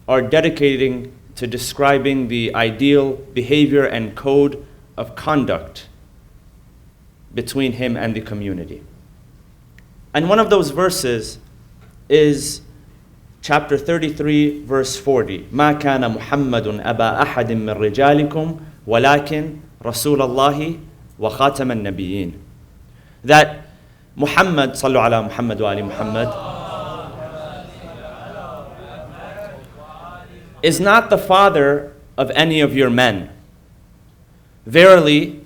are dedicating to describing the ideal behavior and code of conduct between him and the community. And one of those verses is chapter 33, verse 40. مَا كَانَ مُحَمَّدٌ أَبَا أَحَدٍ مِّن رِجَالِكُمْ وَلَكِنْ رَسُولَ اللَّهِ وَخَاتَمَ النَّبِيِّينَ. That Muhammad, sallu ala Muhammad wa ali Muhammad, is not the father of any of your men. Verily,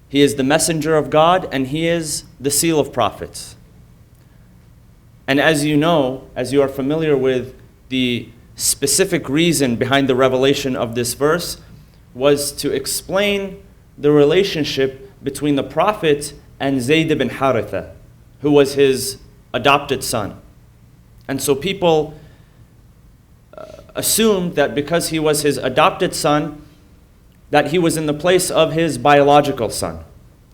he is the messenger of God and he is the seal of prophets. And as you know, as you are familiar with, the specific reason behind the revelation of this verse was to explain the relationship between the Prophet and Zayd ibn Haritha, who was his adopted son. And so people assumed that because he was his adopted son, that he was in the place of his biological son,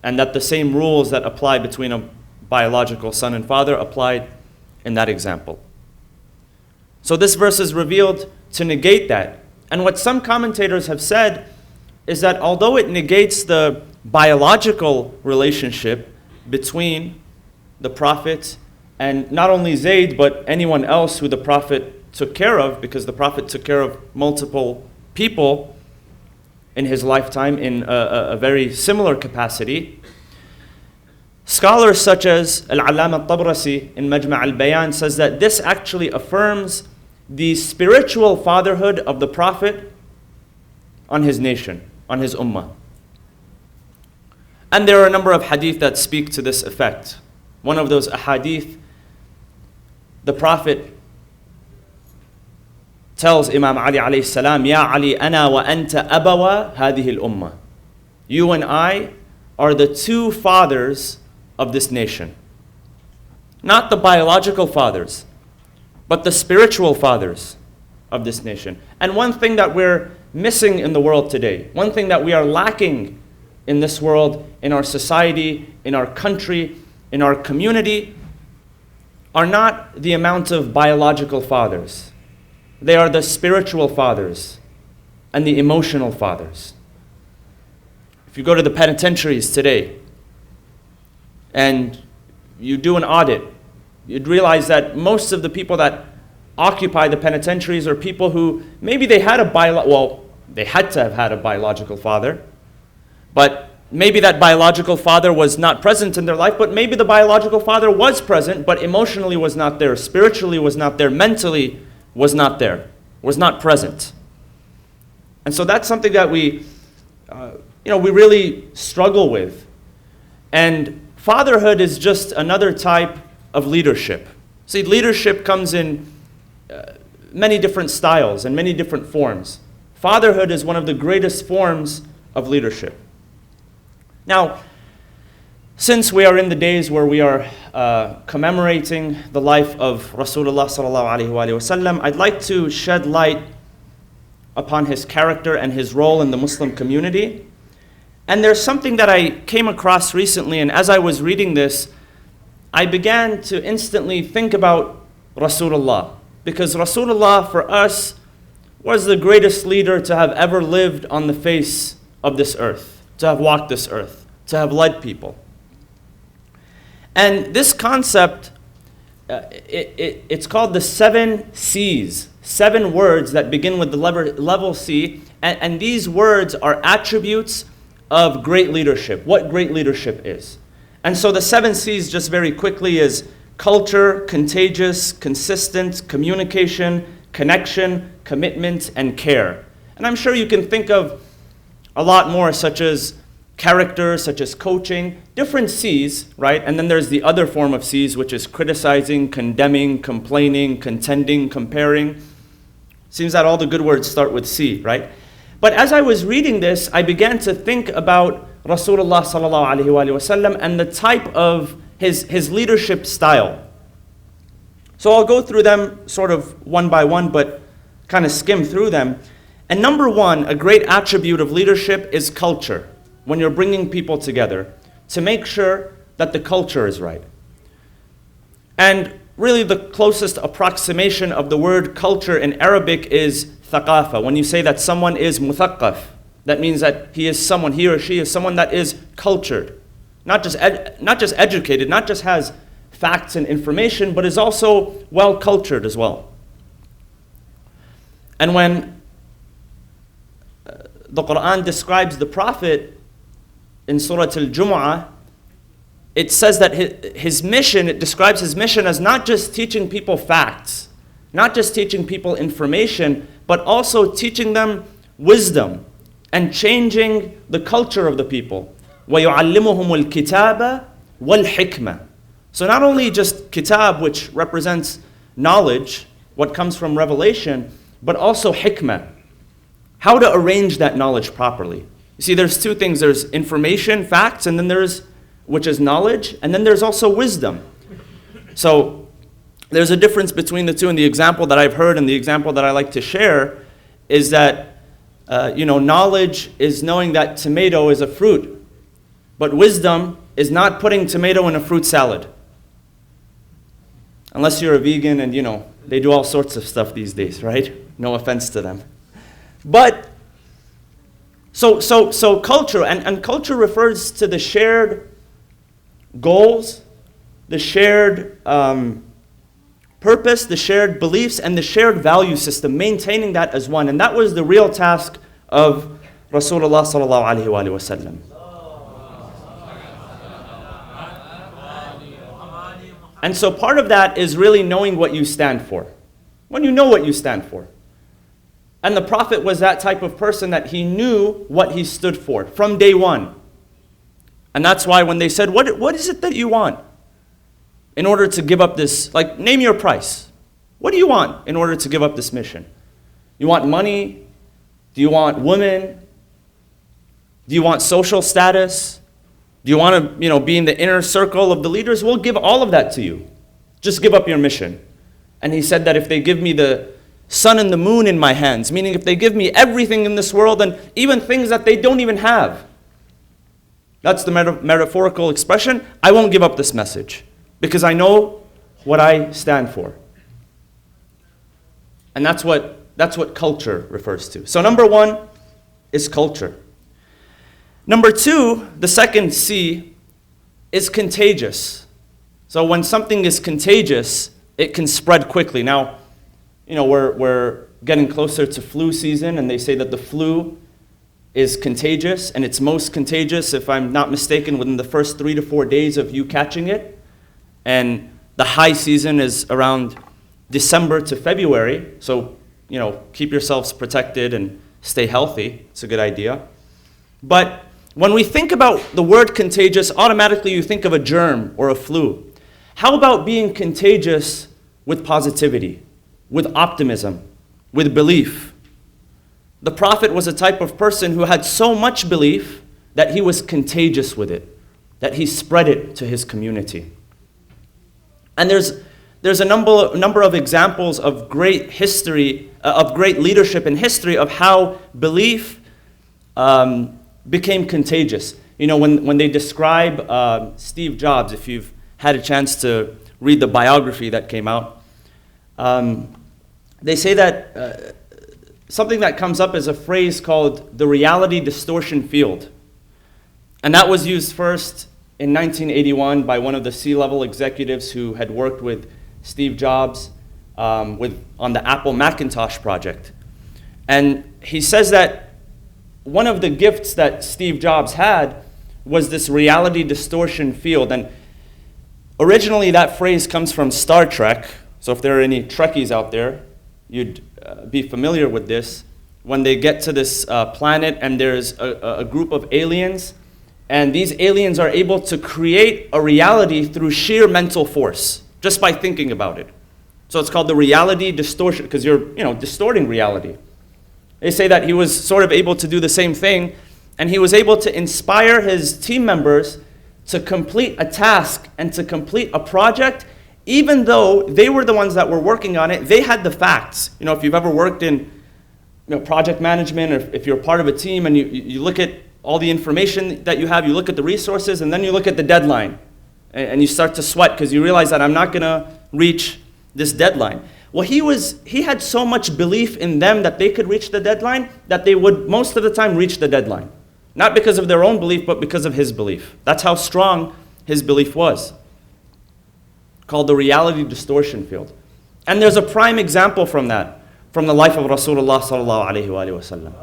and that the same rules that apply between a biological son and father applied in that example. So this verse is revealed to negate that. And what some commentators have said is that although it negates the biological relationship between the Prophet and not only Zayd, but anyone else who the Prophet took care of, because the Prophet took care of multiple people in his lifetime in a very similar capacity. Scholars such as Al-Allama al-Tabrasi in Majma' al-Bayan says that this actually affirms the spiritual fatherhood of the Prophet on his nation, on his ummah. And there are a number of hadith that speak to this effect. One of those ahadith, the Prophet tells Imam Ali alayhi salam, Ya Ali, ana wa anta abawa hadihi al-ummah. You and I are the two fathers of this nation. Not the biological fathers, but the spiritual fathers of this nation. And one thing that we're missing in the world today, one thing that we are lacking in this world, in our society, in our country, in our community, are not the amount of biological fathers. They are the spiritual fathers and the emotional fathers. If you go to the penitentiaries today and you do an audit, you'd realize that most of the people that occupy the penitentiaries are people who maybe they had they had to have had a biological father, but maybe that biological father was not present in their life, but maybe the biological father was present, but emotionally was not there, spiritually was not there, mentally was not there, was not present. And so that's something that we really struggle with. And fatherhood is just another type of leadership. See, leadership comes in many different styles and many different forms. Fatherhood is one of the greatest forms of leadership. Now, since we are in the days where we are commemorating the life of Rasulullah sallallahu alaihi wasallam, I'd like to shed light upon his character and his role in the Muslim community. And there's something that I came across recently, and as I was reading this, I began to instantly think about Rasulullah. Because Rasulullah for us was the greatest leader to have ever lived on the face of this earth, to have walked this earth, to have led people. And this concept, it's called the 7 C's, 7 words that begin with the level C, and these words are attributes of great leadership, what great leadership is. And so the 7 C's, just very quickly, is culture, contagious, consistent, communication, connection, commitment, and care. And I'm sure you can think of a lot more, such as character, such as coaching, different C's, right? And then there's the other form of C's, which is criticizing, condemning, complaining, contending, comparing. Seems that all the good words start with C, right? But as I was reading this, I began to think about Rasulullah sallallahu alaihi wasallam and the type of his leadership style. So I'll go through them sort of one by one, but kind of skim through them. And number 1, a great attribute of leadership is culture. When you're bringing people together, to make sure that the culture is right. And really the closest approximation of the word culture in Arabic is thaqafa. When you say that someone is muthaqqaf, that means that he or she is someone that is cultured. Not just educated, not just has facts and information, but is also well cultured as well. And when the Quran describes the Prophet in Surah Al-Jumu'ah, it says that his mission, it describes his mission as not just teaching people facts, not just teaching people information, but also teaching them wisdom and changing the culture of the people. وَيُعَلِّمُهُمُ الْكِتَابَ وَالْحِكْمَةِ. So not only just kitab, which represents knowledge, what comes from revelation, but also hikmah, how to arrange that knowledge properly. You see, there's two things. There's information, facts, and then there's, which is knowledge, and then there's also wisdom. So there's a difference between the two, and the example that I've heard and the example that I like to share is that, knowledge is knowing that tomato is a fruit, but wisdom is not putting tomato in a fruit salad. Unless you're a vegan and, they do all sorts of stuff these days, right? No offense to them. But, so culture, and culture refers to the shared goals, the shared purpose, the shared beliefs, and the shared value system, maintaining that as one. And that was the real task of Rasulullah sallallahu alaihi wasallam. And so part of that is really knowing what you stand for. When you know what you stand for. And the Prophet was that type of person that he knew what he stood for from day one. And that's why when they said, what is it that you want in order to give up this, like name your price. What do you want in order to give up this mission? You want money? Do you want women? Do you want social status? Do you want to, be in the inner circle of the leaders? We'll give all of that to you. Just give up your mission. And he said that if they give me the sun and the moon in my hands, meaning if they give me everything in this world and even things that they don't even have, that's the metaphorical expression, I won't give up this message because I know what I stand for. And that's what culture refers to. So number one is culture. Number two, the second C, is contagious. So when something is contagious, it can spread quickly. Now, we're getting closer to flu season, and they say that the flu is contagious, and it's most contagious, if I'm not mistaken, within the first 3 to 4 days of you catching it. And the high season is around December to February. So, keep yourselves protected and stay healthy. It's a good idea. But when we think about the word contagious, automatically you think of a germ or a flu. How about being contagious with positivity, with optimism, with belief? The Prophet was a type of person who had so much belief that he was contagious with it, that he spread it to his community. And there's a number of examples of great history, of great leadership in history, of how belief became contagious. When they describe Steve Jobs, if you've had a chance to read the biography that came out, they say that something that comes up is a phrase called the reality distortion field. And that was used first in 1981 by one of the C-level executives who had worked with Steve Jobs on the Apple Macintosh project. And he says that one of the gifts that Steve Jobs had was this reality distortion field. And originally that phrase comes from Star Trek. So if there are any Trekkies out there, you'd be familiar with this. When they get to this planet and there's a group of aliens, and these aliens are able to create a reality through sheer mental force, just by thinking about it. So it's called the reality distortion, because you're distorting reality. They say that he was sort of able to do the same thing, and he was able to inspire his team members to complete a task and to complete a project, even though they were the ones that were working on it. They had the facts. If you've ever worked in project management, or if you're part of a team and you look at all the information that you have, you look at the resources, and then you look at the deadline, and you start to sweat because you realize that I'm not going to reach this deadline. Well, he had so much belief in them that they could reach the deadline that they would most of the time reach the deadline. Not because of their own belief, but because of his belief. That's how strong his belief was. Called the reality distortion field. And there's a prime example from that, from the life of Rasulullah sallallahu alaihi wasallam.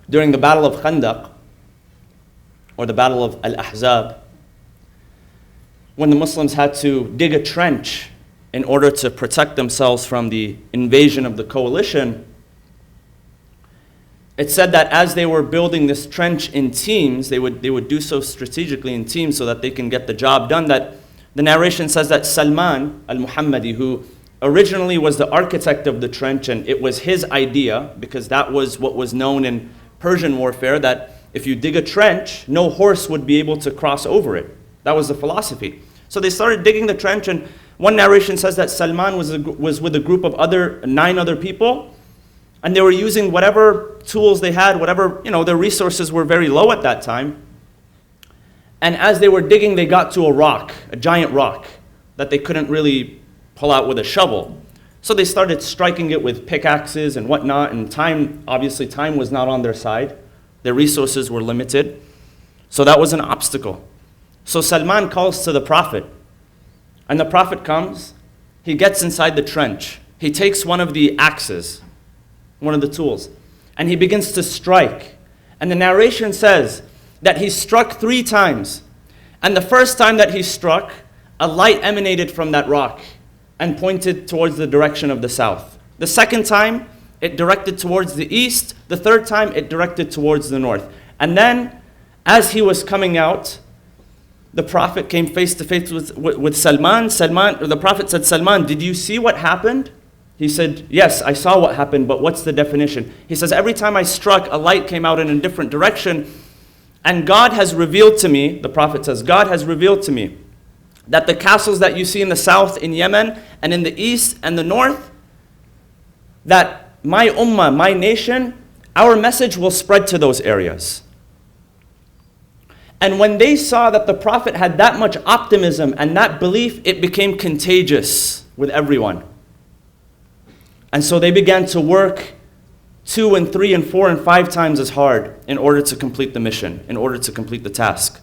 During the Battle of Khandaq, or the Battle of Al-Ahzab, when the Muslims had to dig a trench in order to protect themselves from the invasion of the coalition, it said that as they were building this trench in teams, they would do so strategically in teams so that they can get the job done, that the narration says that Salman al-Muhammadi, who originally was the architect of the trench, and it was his idea, because that was what was known in Persian warfare, that if you dig a trench, no horse would be able to cross over it. That was the philosophy. So they started digging the trench, and one narration says that Salman was with a group of 9 other people, and they were using whatever tools they had, whatever, their resources were very low at that time. And as they were digging, they got to a rock, a giant rock, that they couldn't really pull out with a shovel. So they started striking it with pickaxes and whatnot, and time was not on their side. Their resources were limited. So that was an obstacle. So Salman calls to the Prophet, and the Prophet comes, he gets inside the trench, he takes one of the axes, one of the tools, and he begins to strike. And the narration says that he struck 3 times, and the first time that he struck, a light emanated from that rock and pointed towards the direction of the south. The second time, it directed towards the east. The third time, it directed towards the north. And then, as he was coming out, the Prophet came face to face with Salman. The Prophet said, Salman, did you see what happened? He said, yes, I saw what happened, but what's the definition? He says, every time I struck, a light came out in a different direction. And God has revealed to me, the Prophet says, God has revealed to me that the castles that you see in the south, in Yemen, and in the east and the north, that my ummah, my nation, our message will spread to those areas. And when they saw that the Prophet had that much optimism and that belief, it became contagious with everyone. And so they began to work 2 and 3 and 4 and 5 times as hard in order to complete the mission, in order to complete the task.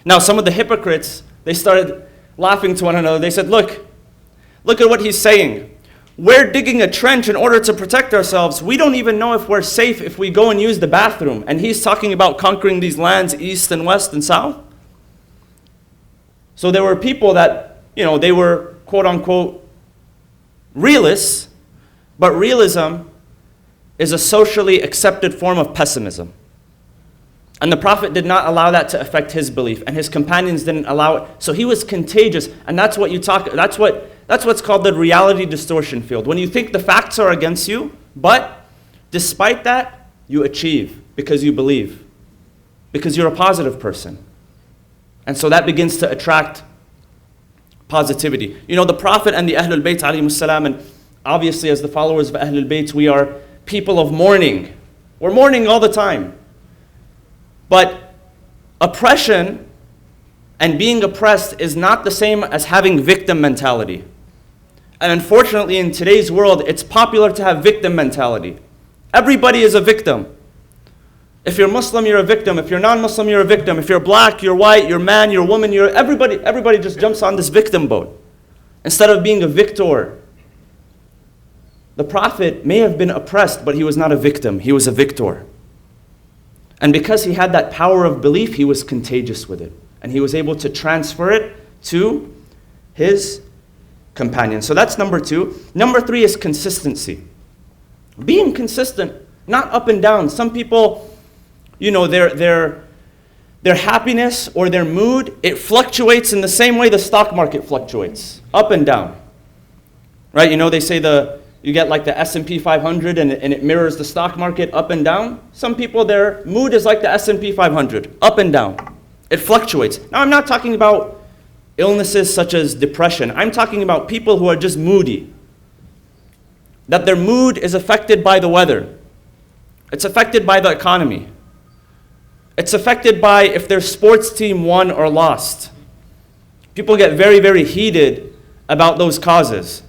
Now, some of the hypocrites, they started laughing to one another. They said, look at what he's saying. We're digging a trench in order to protect ourselves. We don't even know if we're safe if we go and use the bathroom. And he's talking about conquering these lands, east and west and south. So there were people that, they were quote unquote realists, but realism is a socially accepted form of pessimism. And the Prophet did not allow that to affect his belief, and his companions didn't allow it. So he was contagious, and that's what's called the reality distortion field. When you think the facts are against you, but despite that, you achieve because you believe, because you're a positive person. And so that begins to attract positivity. The Prophet and the Ahlul Bayt alayhimus salam, and obviously as the followers of Ahlul Bayt, we are people of mourning. We're mourning all the time. But oppression and being oppressed is not the same as having victim mentality. And unfortunately, in today's world, it's popular to have victim mentality. Everybody is a victim. If you're Muslim, you're a victim. If you're non-Muslim, you're a victim. If you're black, you're white, you're man, you're woman, everybody just jumps on this victim boat instead of being a victor. The Prophet may have been oppressed, but he was not a victim. He was a victor. And because he had that power of belief, he was contagious with it. And he was able to transfer it to his companions. So that's number 2. Number 3 is consistency. Being consistent, not up and down. Some people, their happiness or their mood, it fluctuates in the same way the stock market fluctuates, up and down. Right? They say you get like the S&P 500 and it mirrors the stock market up and down. Some people, their mood is like the S&P 500, up and down. It fluctuates. Now, I'm not talking about illnesses such as depression. I'm talking about people who are just moody. That their mood is affected by the weather. It's affected by the economy. It's affected by if their sports team won or lost. People get very, very heated about those causes.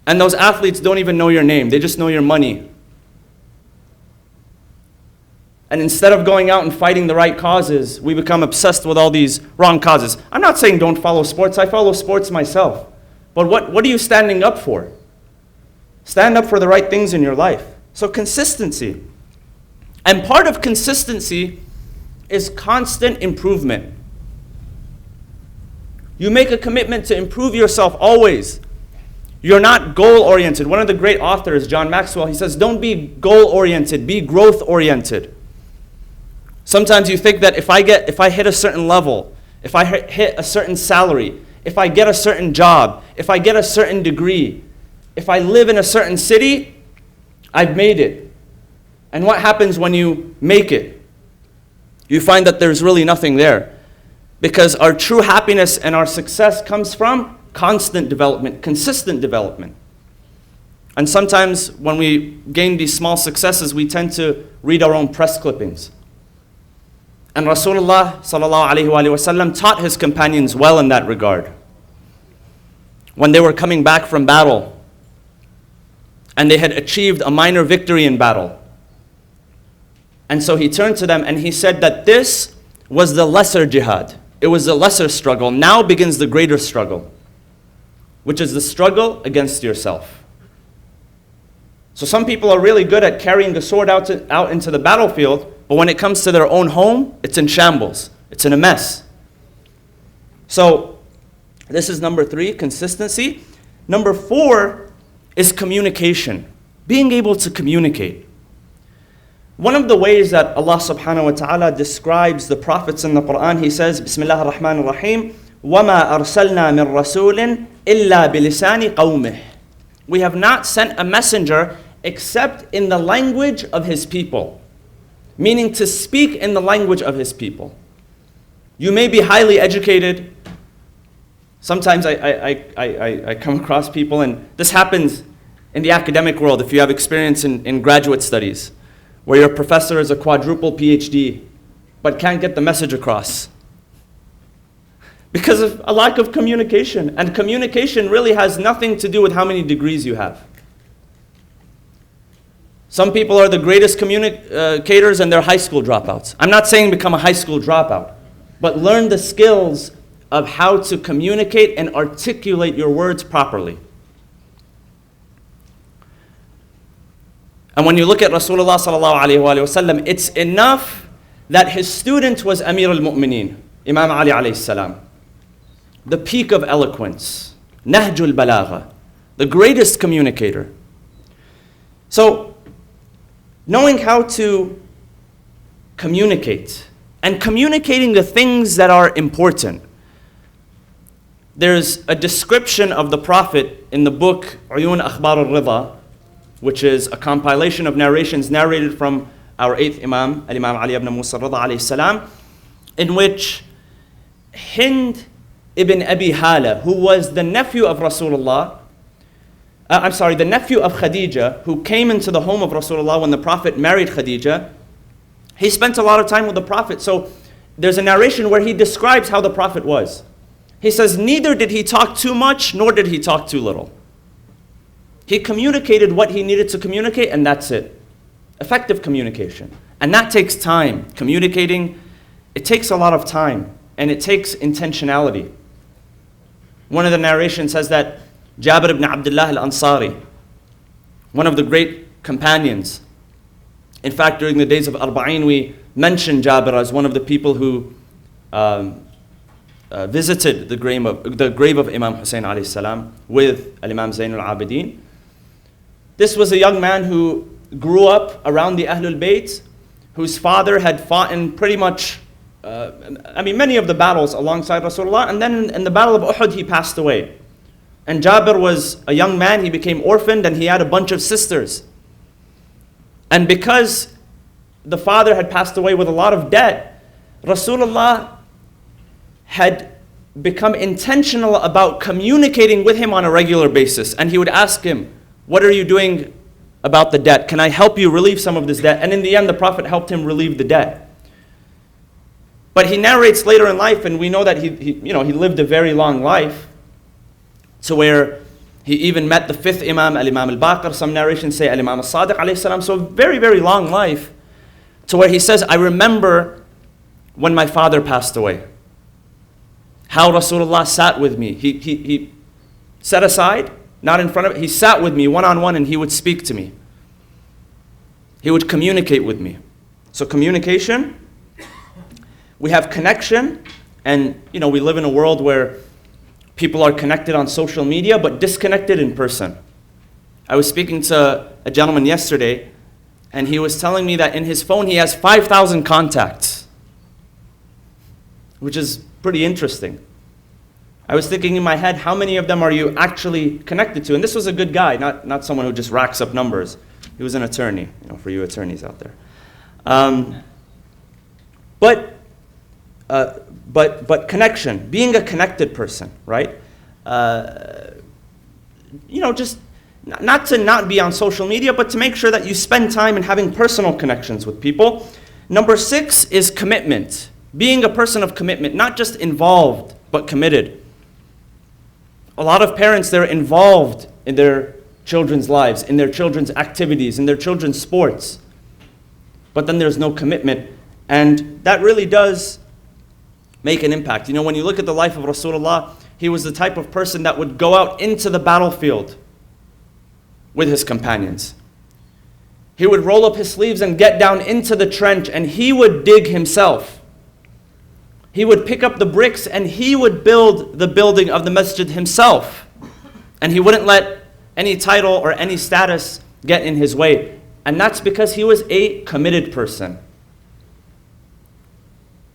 And those athletes don't even know your name. They just know your money. And instead of going out and fighting the right causes, we become obsessed with all these wrong causes. I'm not saying don't follow sports. I follow sports myself. But what are you standing up for? Stand up for the right things in your life. So consistency. And part of consistency is constant improvement. You make a commitment to improve yourself always. You're not goal-oriented. One of the great authors, John Maxwell, he says, don't be goal-oriented, be growth-oriented. Sometimes you think that if I hit a certain level, if I hit a certain salary, if I get a certain job, if I get a certain degree, if I live in a certain city, I've made it. And what happens when you make it? You find that there's really nothing there. Because our true happiness and our success comes from constant development, consistent development. And sometimes when we gain these small successes, we tend to read our own press clippings. And Rasulullah sallallahu alaihi wasallam taught his companions well in that regard. When they were coming back from battle, and they had achieved a minor victory in battle. And so he turned to them and he said that this was the lesser jihad. It was the lesser struggle. Now begins the greater struggle, which is the struggle against yourself. So some people are really good at carrying the sword out into the battlefield, but when it comes to their own home, it's in shambles. It's in a mess. So this is number 3, consistency. Number 4 is communication. Being able to communicate. One of the ways that Allah subhanahu wa ta'ala describes the prophets in the Quran, he says, Bismillah ar-Rahman ar-Rahim, وَمَا أَرْسَلْنَا مِن رَسُولٍ إِلَّا بِلِسَانِ قَوْمِهِ. We have not sent a messenger except in the language of his people. Meaning to speak in the language of his people. You may be highly educated. Sometimes I come across people, and this happens in the academic world if you have experience in graduate studies, where your professor is a quadruple PhD, but can't get the message across. Because of a lack of communication. And communication really has nothing to do with how many degrees you have. Some people are the greatest communicators and they're high school dropouts. I'm not saying become a high school dropout, but learn the skills of how to communicate and articulate your words properly. And when you look at Rasulullah sallallahu alaihi wasallam, it's enough that his student was Amir al-Mu'mineen, Imam Ali alayhi salam. The peak of eloquence, Nahjul Balagha, the greatest communicator. So, knowing how to communicate and communicating the things that are important. There's a description of the Prophet in the book Uyun Akhbar al-Rida, which is a compilation of narrations narrated from our 8th Imam, Al-Imam Ali ibn Musa Rida alayhi salam, in which Hind ibn Abi Hala, who was the nephew of Rasulullah, the nephew of Khadija, who came into the home of Rasulullah when the Prophet married Khadija, he spent a lot of time with the Prophet. So there's a narration where he describes how the Prophet was. He says, neither did he talk too much, nor did he talk too little. He communicated what he needed to communicate, and that's it. Effective communication. And that takes time. Communicating, it takes a lot of time, and it takes intentionality. One of the narrations says that Jabir ibn Abdullah al-Ansari, one of the great companions. In fact, during the days of Arba'in, we mentioned Jabir as one of the people who visited the grave of Imam Hussein alayhi salam with Al-Imam Zain al-Abidin. This was a young man who grew up around the Ahlul Bayt, whose father had fought in pretty much, many of the battles alongside Rasulullah, and then in the Battle of Uhud he passed away. And Jabir was a young man, he became orphaned, and he had a bunch of sisters. And because the father had passed away with a lot of debt, Rasulullah had become intentional about communicating with him on a regular basis. And he would ask him, what are you doing about the debt? Can I help you relieve some of this debt? And in the end, the Prophet helped him relieve the debt. But he narrates later in life, and we know that he lived a very long life, to where he even met the fifth Imam, Al-Imam Al-Baqir. Some narrations say Al-Imam Al-Sadiq alayhi salam. So very, very long life, to where he says, I remember when my father passed away, how Rasulullah sat with me. He set aside, not in front of it, he sat with me one-on-one, and he would speak to me. He would communicate with me. So communication, we have connection, and we live in a world where people are connected on social media, but disconnected in person. I was speaking to a gentleman yesterday, and he was telling me that in his phone he has 5,000 contacts, which is pretty interesting. I was thinking in my head, how many of them are you actually connected to? And this was a good guy, not someone who just racks up numbers. He was an attorney, for you attorneys out there. But connection, being a connected person, right? Just not to not be on social media, but to make sure that you spend time in having personal connections with people. Number 6 is commitment. Being a person of commitment, not just involved, but committed. A lot of parents, they're involved in their children's lives, in their children's activities, in their children's sports. But then there's no commitment. And that really does make an impact. When you look at the life of Rasulullah, he was the type of person that would go out into the battlefield with his companions. He would roll up his sleeves and get down into the trench, and he would dig himself. He would pick up the bricks and he would build the building of the masjid himself. And he wouldn't let any title or any status get in his way. And that's because he was a committed person.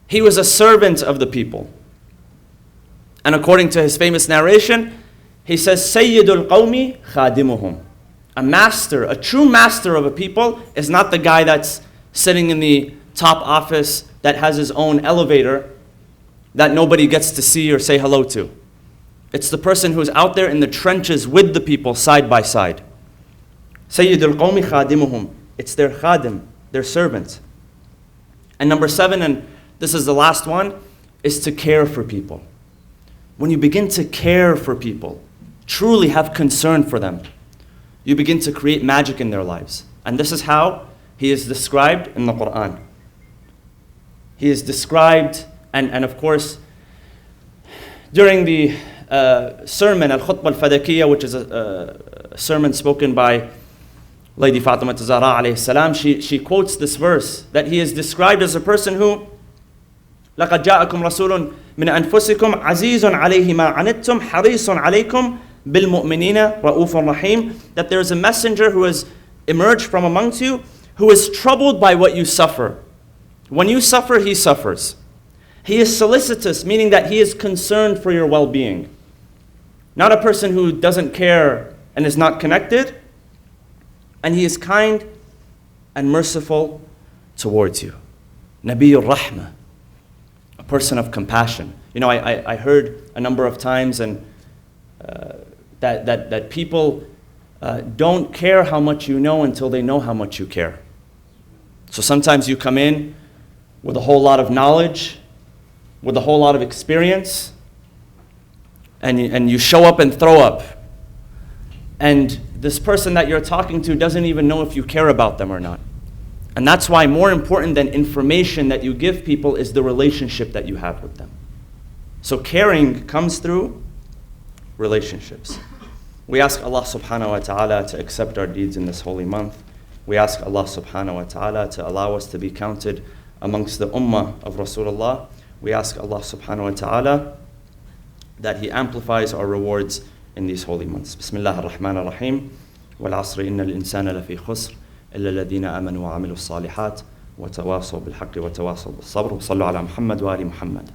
He was a servant of the people. And according to his famous narration, he says, Sayyidul Qawmi khadimuhum. A master, a true master of a people is not the guy that's sitting in the top office that has his own elevator that nobody gets to see or say hello to. It's the person who's out there in the trenches with the people side by side. Sayyidul Qawmi khadimuhum. It's their khadim, their servants. And number 7, and this is the last one, is to care for people. When you begin to care for people, truly have concern for them, you begin to create magic in their lives. And this is how he is described in the Quran. He is described, and of course, during the sermon, Al-Khutbah Al-Fadakiyya, which is a sermon spoken by Lady Fatima Zahra alayhi salam, she quotes this verse, that he is described as a person who لَقَدْ جَاءَكُمْ رَسُولٌ مِنْ أَنفُسِكُمْ عَزِيزٌ عَلَيْهِ مَا عَنِتْتُمْ حَرِيصٌ عَلَيْكُمْ بِالْمُؤْمِنِينَ رَؤُوفٌ رَحِيمٌ. That there is a messenger who has emerged from amongst you, who is troubled by what you suffer. When you suffer, he suffers. He is solicitous, meaning that he is concerned for your well-being. Not a person who doesn't care and is not connected. And he is kind and merciful towards you. Nabiyur Rahmah, a person of compassion. I heard a number of times and that people don't care how much you know until they know how much you care. So sometimes you come in with a whole lot of knowledge, with a whole lot of experience, and you show up and throw up. And this person that you're talking to doesn't even know if you care about them or not. And that's why more important than information that you give people is the relationship that you have with them. So caring comes through relationships. We ask Allah subhanahu wa ta'ala to accept our deeds in this holy month. We ask Allah subhanahu wa ta'ala to allow us to be counted amongst the ummah of Rasulullah. We ask Allah subhanahu wa ta'ala that He amplifies our rewards in these holy months. Bismillah ar-Rahman ar-Rahim. Wal asri inna al-insana lafi khusr illa alladhina amanu wa amilu as-salihat wa tawasaw bil haqqi wa tawasaw bis sabr. Sallu ala Muhammad wa ali Muhammad.